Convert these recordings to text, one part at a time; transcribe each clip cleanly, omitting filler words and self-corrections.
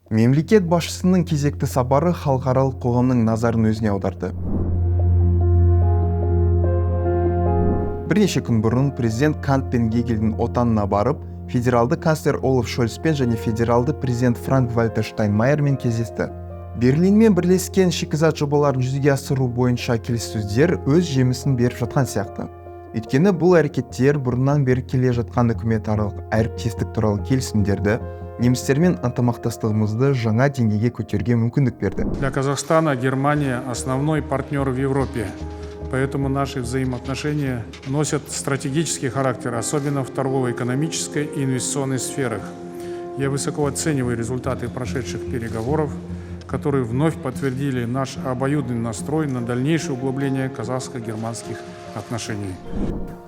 Мемлекет басшысының кезекті сапары халықаралық қоғамның назарын өзіне аударды. Бірнеше күн бұрын президент Кант пен Гегельдің отанына барып, федералды канцлер Олаф Шольцпен және федералды президент Франк-Вальтер Штайнмайермен кездесті. Берлинмен бірлескен шикізат жобаларын жүзеге асыру бойынша келіссөздер өз жемісін беріп жатқан сияқты. Өйткені бұл әрекеттер бұрыннан бері келе жатқан үкіметаралық әріптестік туралы келісімдерді, немістермен ынтымақтастығымызды жаңа деңгейге көтеруге мүмкіндік берді. Для Казахстана Германия основной партнер в Европе, поэтому наши взаимоотношения носят стратегический характер, особенно в торгово-экономической и инвестиционной сферах. Я высоко оцениваю результаты прошедших переговоров, которые вновь подтвердили наш обоюдный настрой на дальнейшее углубление казахско-германских отношений.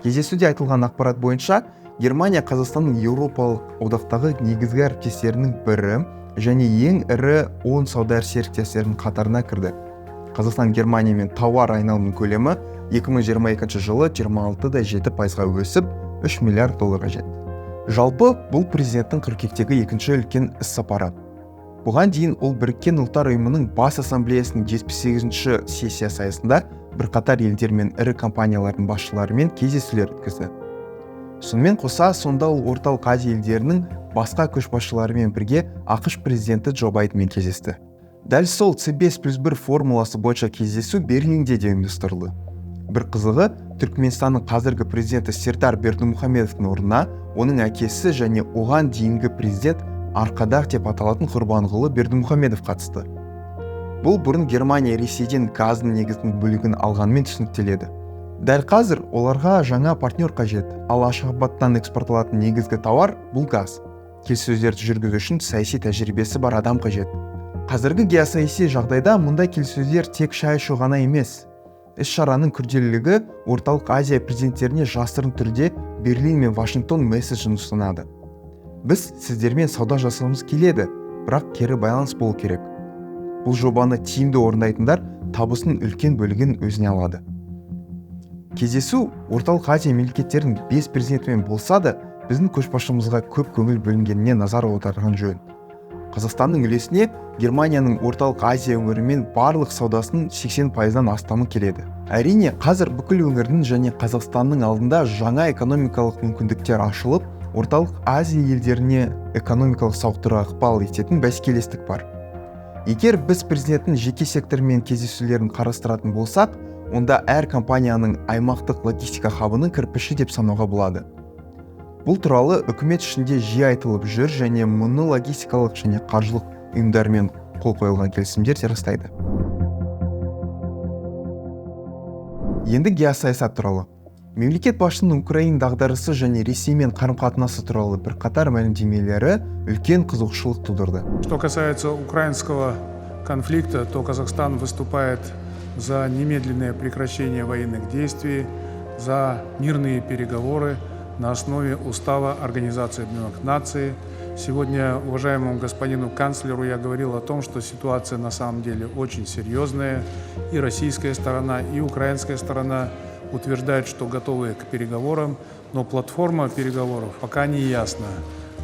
Кездесуде айтылған ақпарат бойынша, Германия Қазақстанның Еуропалық одақтағы негізгі әріптестерінің бірі және ең ірі 10 сауда серіктестерінің қатарына кірді. Қазақстан Германиямен тауар айналымының көлемі 2022 жылы 26,7%-ға өсіп, $3 миллиард жетті. Жалпы, бұл президенттің қыркүйектегі екінші үлкен іс-сапары. Бұған дейін ол Біріккен ұлттар ұйымының бас ассамблеясының 78-ші сессиясы аясында бірқатар елдер мен ірі компаниялардың басшыларымен кездесулер өткізді. Сонымен қоса, сонда ол орталық Азия елдерінің басқа көшбасшыларымен бірге ақш президенті Джо Байденмен кездесті. Дәл сол C5+1 формуласы бойынша кездесу Берлинде де ұйымдастырылды. Бір қызығы, Түркменстанның қазіргі президенті Сердар Бердімұхамедовтың орнына оның әкесі және оған дейінгі президент Арқадақ деп аталатын Құрбанғұлы Бердімұхамедов қатысты. Бұл бұрын Германия Ресейден газдың негізгі бөлігін алғанмен түсініктеледі. Дәл қазір оларға жаңа партнер қажет, ал Ашғабадтан экспортталатын негізгі тауар бұл газ. Келіссөздерді жүргізу үшін саяси тәжірибесі бар адам қажет. Қазіргі геосаяси жағдайда мұндай келіссөздер тек шай ішу ғана емес. Іс-шараның күрделілігі орталық Азия президенттеріне жасырын түрде Берлин мен Вашингтон месседжін ұсынады. Біз сіздермен сауда жасауымыз келеді, бірақ кері байланыс болу керек. Бұл жобаны тиімді орындайтындар табысының үлкен бөлігін өзіне алады. Кездесу орталық Азия мемлекеттерінің 5 президентімен болса да, біздің көшбасшымызға көп көңіл бөлінгеніне назар аударған жөн. Қазақстанның үлесіне Германияның орталық Азия өңірімен барлық саудасының 80%-нан астамы келеді. Әрине, қазір бүкіл өңірдің және Қазақстанның алдында жаңа экономикалық мүмкіндіктер ашылып, орталық Азия елдеріне экономикалық сауықтыруға ықпал ететін бәсекелестік бар. Егер біз президенттің жеке сектормен кездесулерін қарастыратын болсақ, онда әр компанияның аймақтық логистика хабының кірпіші деп санауға болады. Бұл туралы үкімет ішінде жиі айтылып жүр және мұны логистикалық және қаржылық ұйымдармен қол қойылған келісімдер де растайды. Енді геосаясат туралы. Мемлекет басшысының Украина дағдарысы және Ресеймен қарым-қатынасы туралы бірқатар мәлімдемелері үлкен қызығушылық тудырды. Что касается украинского конфликта, то Казахстан выступает за немедленное прекращение военных действий, за мирные переговоры на основе устава Организации Объединенных Наций. Сегодня уважаемому господину канцлеру я говорил о том, что ситуация на самом деле очень серьезная. И российская сторона, и украинская сторона утверждают, что готовы к переговорам, но платформа переговоров пока не ясна,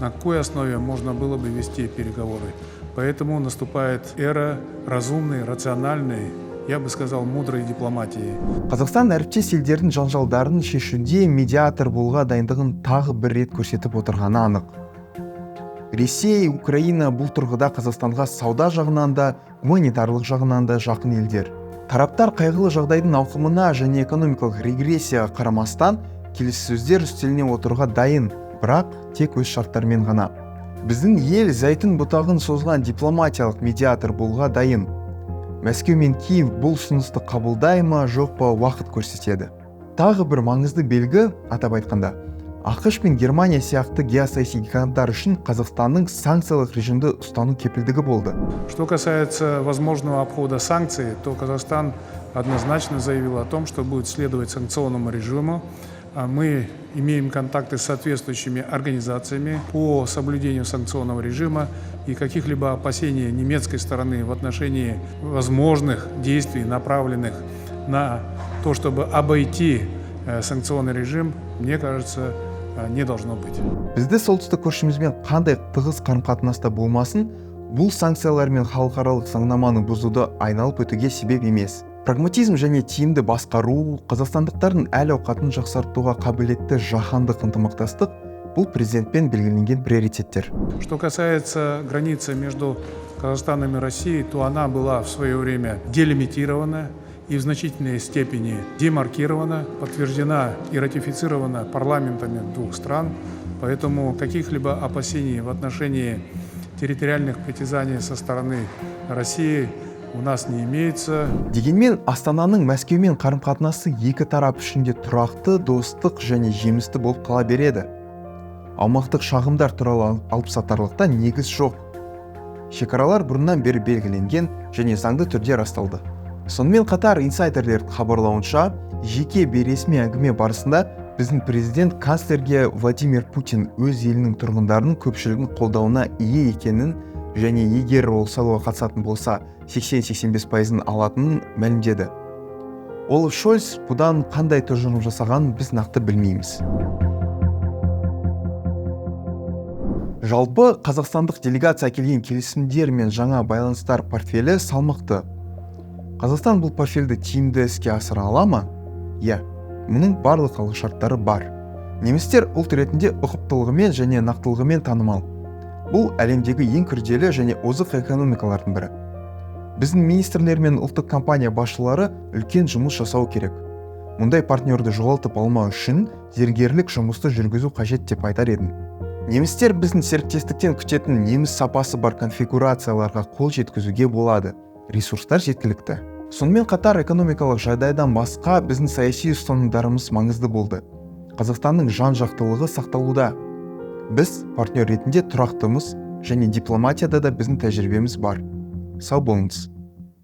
на какой основе можно было бы вести переговоры. Поэтому наступает эра разумной, рациональной, я бы сказал, мудрой дипломатии. Қазақстан әріптес елдердің жанжалдарын шешуде медиатор болуға дайындығын тағы бір рет көрсетіп отырғаны анық. Ресей, Украина бұл тұрғыда Қазақстанға сауда жағынан да, гуманитарлық жағынан да жақын елдер. Тараптар қайғылы жағдайдың ауқымына және экономикалық регрессияға қарамастан келіссөздер үстеліне отыруға дайын, бірақ тек өз шарттарымен ғана. Біздің ел зәйтүн бұтағын созған дипломатиялық медиатор болуға дайын. Мәскеу мен Киев бұл ұсынысты қабылдай ма, жоқ па уақыт көрсетеді. Тағы бір маңызды белгі, атап айтқанда, ақш пен Германия сияқты геосаяси гиганттар үшін Қазақстанның санкциялық режимді ұстану кепілдігі болды. Что касается возможного обхода санкций, то Казахстан однозначно заявил о том, что будет следовать санкционному режиму. Мы имеем контакты с соответствующими организациями по соблюдению санкционного режима, и каких-либо опасений немецкой стороны в отношении возможных действий, направленных на то, чтобы обойти санкционный режим, мне кажется, не должно быть. Бізді солтүстік көршімізбен қандай тығыз қарым-қатынаста болмасын, бұл санкциялар мен халықаралық заңнаманы бұзуды айналып өтуге себеп емес. Прагматизм және тиімді басқару, қазақстандықтардың әл-ауқатын жақсартуға қабілетті жаһандық ынтымақтастық бұл президентпен белгіленген приоритеттер. Что касается границы между Казахстаном и Россией, то она была в свое время делимитирована и в значительной степени демаркирована, подтверждена и ратифицирована парламентами двух стран. Поэтому каких-либо опасений в отношении территориальных притязаний со стороны России у нас не имеется. Дегенмен Астананың Мәскеумен қарым-қатынасы екі тарап үшін де тұрақты, достық және жемісті болып қала береді. Аумақтық шағымдар туралы алыпсатарлықта негіз жоқ. Шекаралар бұрыннан бері белгіленген және заңды түрде расталды. Сонымен қатар инсайдерлердің хабарлауынша, жеке бейресми әңгіме барысында біздің президент канцлерге Владимир Путин өз елінің тұрғындарының көпшілігін қолдауына ие екенін және егер ол сайлауға қатысатын болса 80-85% алатынын мәлімдеді. Олаф Шольц бұдан қандай тұжырым жасағанын біз нақты білмейміз. Жалпы қазақстандық делегация әкелген келісімдер мен жаңа байланыстар портфелі салмақты. Қазақстан бұл портфельді тиімді іске асыра ала ма? Иә, мұның барлық алғышарттары бар. Немістер ұлт ретінде ұқыптылығымен және нақтылығымен танымал. Бұл әлемдегі ең күрделі және озық экономикалардың бірі. Біздің министрлер мен ұлттық компания басшылары үлкен жұмыс жасау керек. Мұндай партнерді жоғалтып алмау үшін зергерлік жұмысты жүргізу қажет деп айтар едім. Немістер біздің серіктестіктен күтетін неміс сапасы бар конфигурацияларға қол жеткізуге болады. Ресурстар жеткілікті. Сонымен қатар экономикалық жағдайдан басқа біздің саяси ұстанымдарымыз маңызды болды. Қазақстанның жан-жақтылығы сақталуда. Біз партнер ретінде тұрақтымыз және дипломатияда да біздің тәжірибеміз бар. Сау болыңыз.